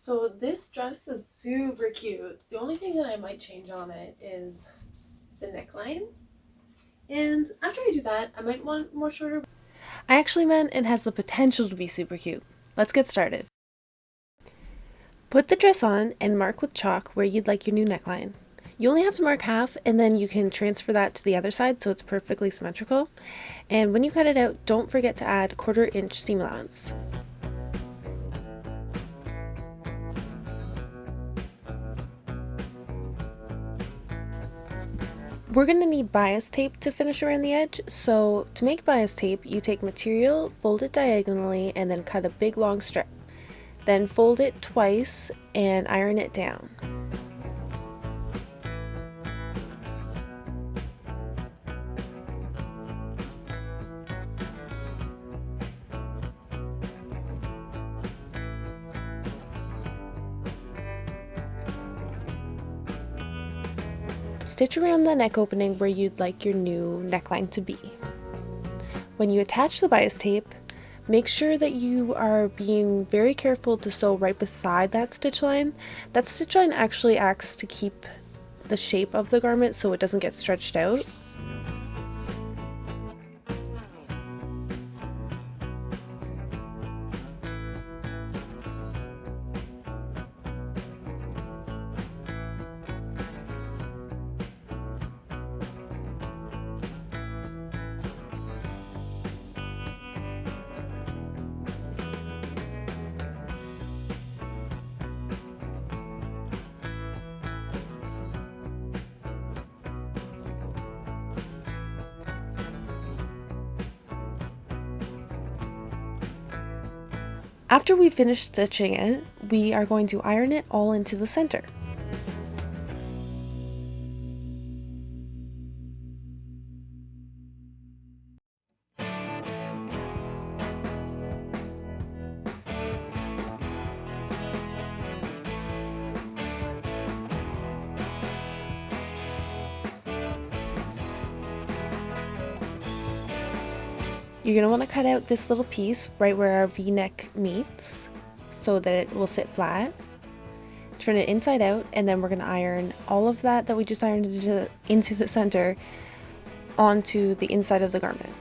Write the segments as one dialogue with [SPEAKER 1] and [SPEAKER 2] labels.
[SPEAKER 1] So this dress is super cute. The only thing that I might change on it is the neckline. And after I do that, I might want more shorter. I actually meant it has the potential to be super cute. Let's get started. Put the dress on and mark with chalk where you'd like your new neckline. You only have to mark half, and then you can transfer that to the other side so it's perfectly symmetrical. And when you cut it out, don't forget to add 1/4 inch seam allowance. We're going to need bias tape to finish around the edge, so to make bias tape, you take material, fold it diagonally, and then cut a big long strip. Then fold it twice and iron it down. Stitch around the neck opening where you'd like your new neckline to be. When you attach the bias tape, make sure that you are being very careful to sew right beside that stitch line. That stitch line actually acts to keep the shape of the garment so it doesn't get stretched out. After we finish stitching it, we are going to iron it all into the center. You're going to want to cut out this little piece right where our V-neck meets so that it will sit flat. Turn it inside out, and then we're going to iron all of that we just ironed into the center onto the inside of the garment.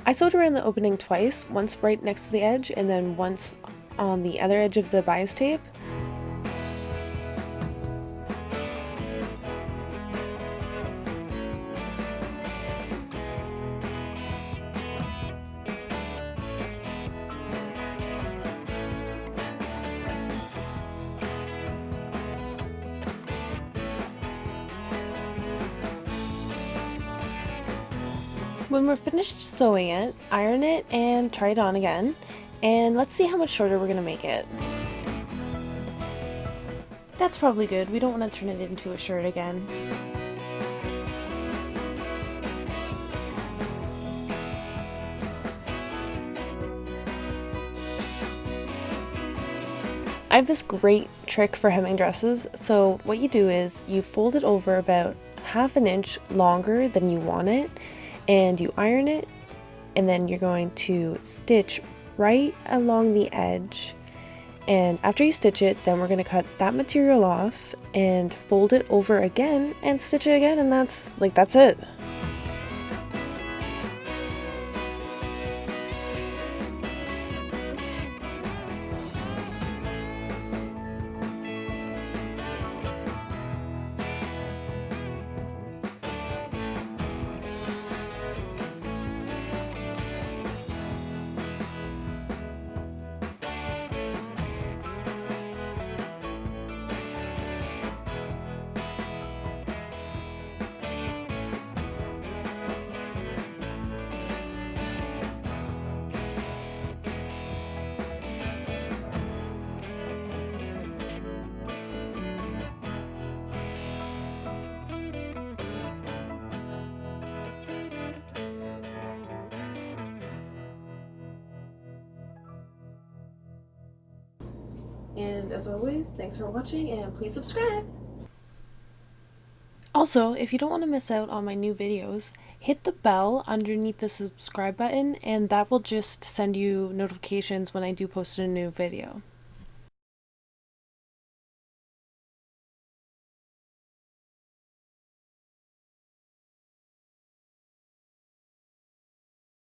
[SPEAKER 1] I sewed around the opening twice, once right next to the edge and then once on the other edge of the bias tape. When we're finished sewing it, iron it and try it on again, and let's see how much shorter we're going to make it. That's probably good, we don't want to turn it into a shirt again. I have this great trick for hemming dresses, so what you do is you fold it over about 1/2 inch longer than you want it, and you iron it, and then you're going to stitch right along the edge, and after you stitch it, then we're going to cut that material off and fold it over again and stitch it again, and that's it. And as always, thanks for watching and please subscribe!
[SPEAKER 2] Also, if you don't want to miss out on my new videos, hit the bell underneath the subscribe button and that will just send you notifications when I do post a new video.